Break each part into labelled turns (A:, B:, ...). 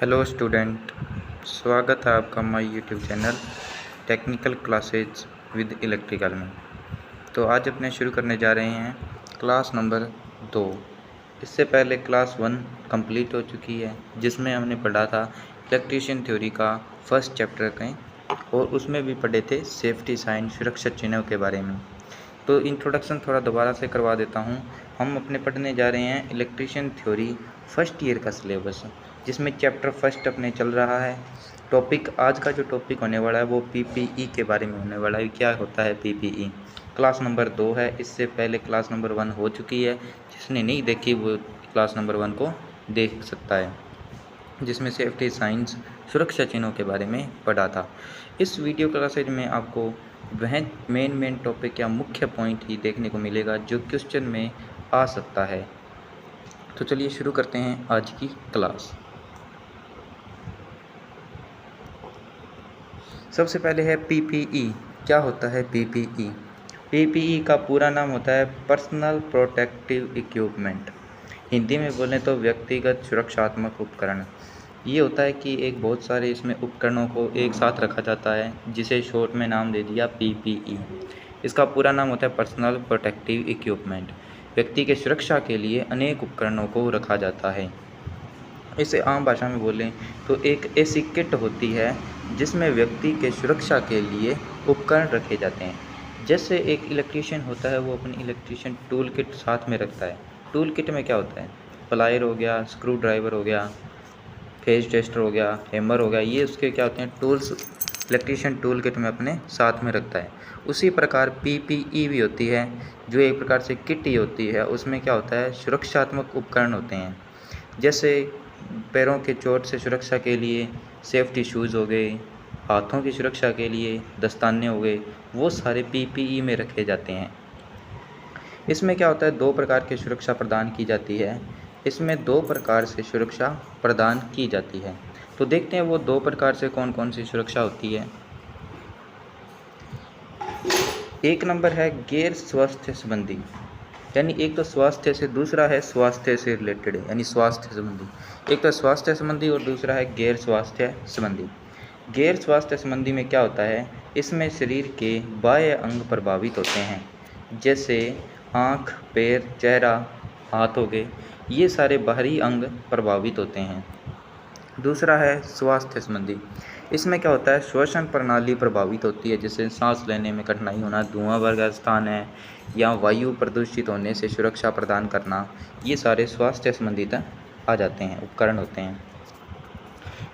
A: Hello student, स्वागत है आपका my YouTube channel technical classes with electrical में। तो आज अपने शुरू करने जा रहे हैं क्लास नंबर 2। इससे पहले क्लास 1 कंप्लीट हो चुकी है, जिसमें हमने पढ़ा था इलेक्ट्रीशियन थ्योरी का फर्स्ट चैप्टर कहीं, और उसमें भी पढ़े थे सेफ्टी साइन सुरक्षा चिन्हों के बारे में। तो इंट्रोडक्शन थोड़ा दोबारा से करवा देता हूँ। हम अपने पढ़ने जा रहे हैं इलेक्ट्रीशियन थ्योरी फर्स्ट ईयर का सिलेबस, जिसमें चैप्टर फर्स्ट अपने चल रहा है। टॉपिक आज का जो टॉपिक होने वाला है वो पीपीई के बारे में होने वाला है। क्या होता है पीपीई? क्लास नंबर 2 है, इससे पहले क्लास नंबर 1 हो चुकी है। जिसने नहीं देखी वो क्लास नंबर 1 को देख सकता है, जिसमें सेफ्टी साइंस सुरक्षा चिन्हों के बारे में पढ़ा था। इस वीडियो क्लासेज में आपको वह मेन टॉपिक या मुख्य पॉइंट ही देखने को मिलेगा जो क्वेश्चन में आ सकता है। तो चलिए शुरू करते हैं आज की क्लास। सबसे पहले है पीपीई। क्या होता है पीपीई? पीपीई का पूरा नाम होता है पर्सनल प्रोटेक्टिव इक्विपमेंट। हिंदी में बोलें तो व्यक्तिगत सुरक्षात्मक उपकरण। ये होता है कि एक बहुत सारे इसमें उपकरणों को एक साथ रखा जाता है, जिसे शॉर्ट में नाम दे दिया पीपीई। इसका पूरा नाम होता है पर्सनल प्रोटेक्टिव इक्विपमेंट। व्यक्ति के सुरक्षा के लिए अनेक उपकरणों को रखा जाता है। इसे आम भाषा में बोलें तो एक ऐसी किट होती है जिसमें व्यक्ति के सुरक्षा के लिए उपकरण रखे जाते हैं। जैसे एक इलेक्ट्रीशियन होता है, वो अपनी इलेक्ट्रीशियन टूल किट साथ में रखता है। टूल किट में क्या होता है? प्लायर हो गया, स्क्रू ड्राइवर हो गया, फेज टेस्टर हो गया, हैमर हो गया। ये उसके क्या होते हैं? टूल्स इलेक्ट्रीशियन टूल किट में अपने साथ में रखता है। उसी प्रकार पीपीई भी होती है, जो एक प्रकार से किट ही होती है। उसमें क्या होता है? सुरक्षात्मक उपकरण होते हैं। जैसे पैरों के चोट से सुरक्षा के लिए सेफ्टी शूज़ हो गए, हाथों की सुरक्षा के लिए दस्ताने हो गए, वो सारे पीपीई में रखे जाते हैं। इसमें क्या होता है? 2 प्रकार की सुरक्षा प्रदान की जाती है। इसमें 2 प्रकार से सुरक्षा प्रदान की जाती है। तो देखते हैं वो 2 प्रकार से कौन कौन सी सुरक्षा होती है। एक नंबर है गैर स्वास्थ्य संबंधी, यानी एक तो स्वास्थ्य से, दूसरा है स्वास्थ्य से रिलेटेड यानी स्वास्थ्य संबंधी। एक तो स्वास्थ्य संबंधी और दूसरा है गैर स्वास्थ्य संबंधी। गैर स्वास्थ्य संबंधी में क्या होता है? इसमें शरीर के बाह्य अंग प्रभावित होते हैं, जैसे आँख, पैर, चेहरा, हाथ हो गए। ये सारे बाहरी अंग प्रभावित होते हैं। दूसरा है स्वास्थ्य संबंधी। इसमें क्या होता है? श्वसन प्रणाली प्रभावित होती है, जैसे सांस लेने में कठिनाई होना, धुआं भरा स्थान है, या वायु प्रदूषित होने से सुरक्षा प्रदान करना। ये सारे स्वास्थ्य संबंधित आ जाते हैं, उपकरण होते हैं।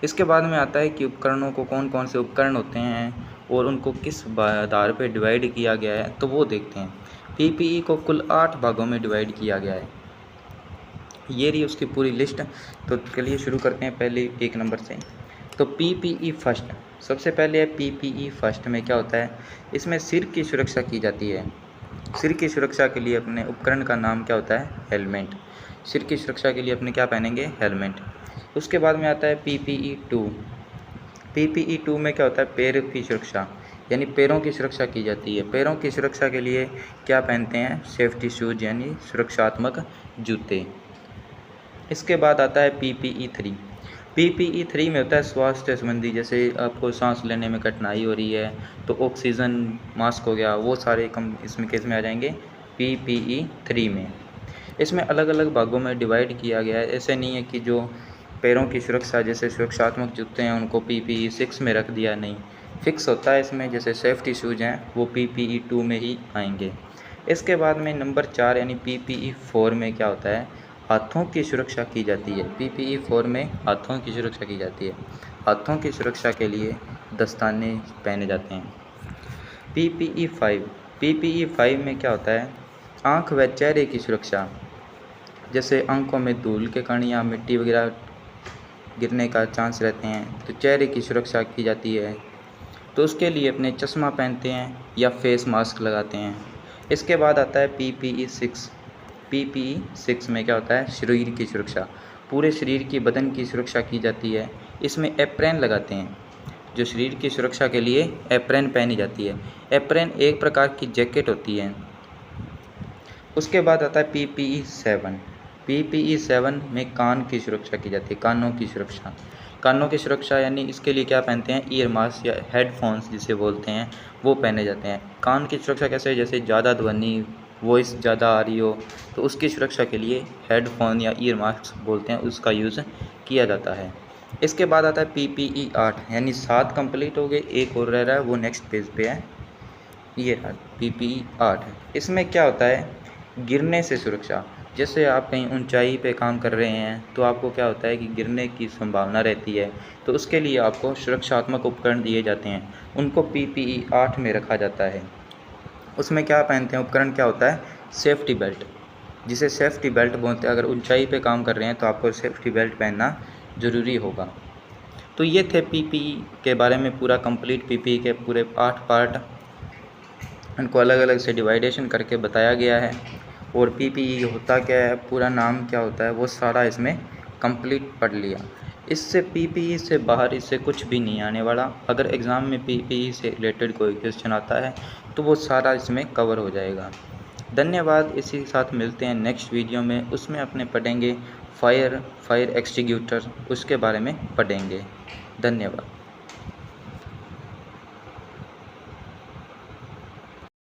A: इसके बाद में आता है कि उपकरणों को कौन कौन से उपकरण होते हैं और उनको किस आधार पर डिवाइड किया गया है, तो वो देखते हैं। पीपीई को कुल 8 भागों में डिवाइड किया गया है। ये रही उसकी पूरी लिस्ट। तो चलिए शुरू करते हैं पहले 1 नंबर से। तो पीपीई फर्स्ट, सबसे पहले है पीपीई फर्स्ट में क्या होता है? इसमें सिर की सुरक्षा की जाती है। सिर की सुरक्षा के लिए अपने उपकरण का नाम क्या होता है? हेलमेट। सिर की सुरक्षा के लिए अपने क्या पहनेंगे? हेलमेट। उसके बाद में आता है पीपीई 2। पीपीई 2 में क्या होता है? पैर की सुरक्षा, यानी पैरों की सुरक्षा की जाती है। पैरों की सुरक्षा के लिए क्या पहनते हैं? सेफ्टी शूज यानी सुरक्षात्मक जूते। इसके बाद आता है पीपीई 3। पीपीई 3 में होता है स्वास्थ्य संबंधी, जैसे आपको सांस लेने में कठिनाई हो रही है तो ऑक्सीजन मास्क हो गया, वो सारे कम इसमें केस में आ जाएंगे पीपीई 3 में। इसमें अलग अलग भागों में डिवाइड किया गया है। ऐसे नहीं है कि जो पैरों की सुरक्षा जैसे सुरक्षात्मक जूते हैं उनको पीपीई 6 में रख दिया, नहीं, फिक्स होता है इसमें। जैसे सेफ्टी शूज हैं वो पीपीई 2 में ही आएंगे। इसके बाद में नंबर 4 यानी पीपीई 4 में क्या होता है? हाथों की सुरक्षा की जाती है। पीपीई 4 में हाथों की सुरक्षा की जाती है। हाथों की सुरक्षा के लिए दस्ताने पहने जाते हैं। पीपीई 5। पीपीई 5 में क्या होता है? आँख व चेहरे की सुरक्षा, जैसे आँखों में धूल के कण या मिट्टी वगैरह गिरने का चांस रहते हैं, तो चेहरे की सुरक्षा की जाती है। तो उसके लिए अपने चश्मा पहनते हैं या फेस मास्क लगाते हैं। इसके बाद आता है पीपीई 6। पीपीई 6 में क्या होता है? शरीर की सुरक्षा, पूरे शरीर की, बदन की सुरक्षा की जाती है। इसमें एप्रैन लगाते हैं, जो शरीर की सुरक्षा के लिए एप्रैन पहनी जाती है। एप्रैन एक प्रकार की जैकेट होती है। उसके बाद आता है पीपीई 7। पीपीई 7 में कान की सुरक्षा की जाती है, कानों की सुरक्षा। कानों की सुरक्षा यानी इसके लिए क्या पहनते हैं, ईयर मास्क या हेडफोन्स जिसे बोलते हैं वो पहने जाते हैं। कान की सुरक्षा कैसे, जैसे ज़्यादा ध्वनि, वॉइस ज़्यादा आ रही हो तो उसकी सुरक्षा के लिए हेडफोन या ईयर मास्क बोलते हैं, उसका यूज़ किया जाता है। इसके बाद आता है PPE 8 यानी 7 कंप्लीट हो गए, एक और रह रहा है वो नेक्स्ट पेज पे है। ये रहा PPE 8। इसमें क्या होता है, गिरने से सुरक्षा। जैसे आप कहीं ऊंचाई पे काम कर रहे हैं तो आपको क्या होता है कि गिरने की संभावना रहती है, तो उसके लिए आपको सुरक्षात्मक उपकरण दिए जाते हैं, उनको PPE 8 में रखा जाता है। उसमें क्या पहनते हैं, उपकरण क्या होता है, सेफ्टी बेल्ट, जिसे सेफ्टी बेल्ट बोलते हैं। अगर ऊंचाई पे काम कर रहे हैं तो आपको सेफ्टी बेल्ट पहनना ज़रूरी होगा। तो ये थे PPE के बारे में पूरा कंप्लीट, PPE के पूरे 8 पार्ट, इनको अलग अलग से डिवाइडेशन करके बताया गया है। और PPE होता क्या है, पूरा नाम क्या होता है, वो सारा इसमें कंप्लीट पढ़ लिया। इससे PPE से बाहर इससे कुछ भी नहीं आने वाला। अगर एग्ज़ाम में PPE से रिलेटेड कोई क्वेश्चन आता है तो वो सारा इसमें कवर हो जाएगा। धन्यवाद। इसी के साथ मिलते हैं नेक्स्ट वीडियो में, उसमें अपने पढ़ेंगे फायर एक्सटिंग्विशर, उसके बारे में पढ़ेंगे। धन्यवाद।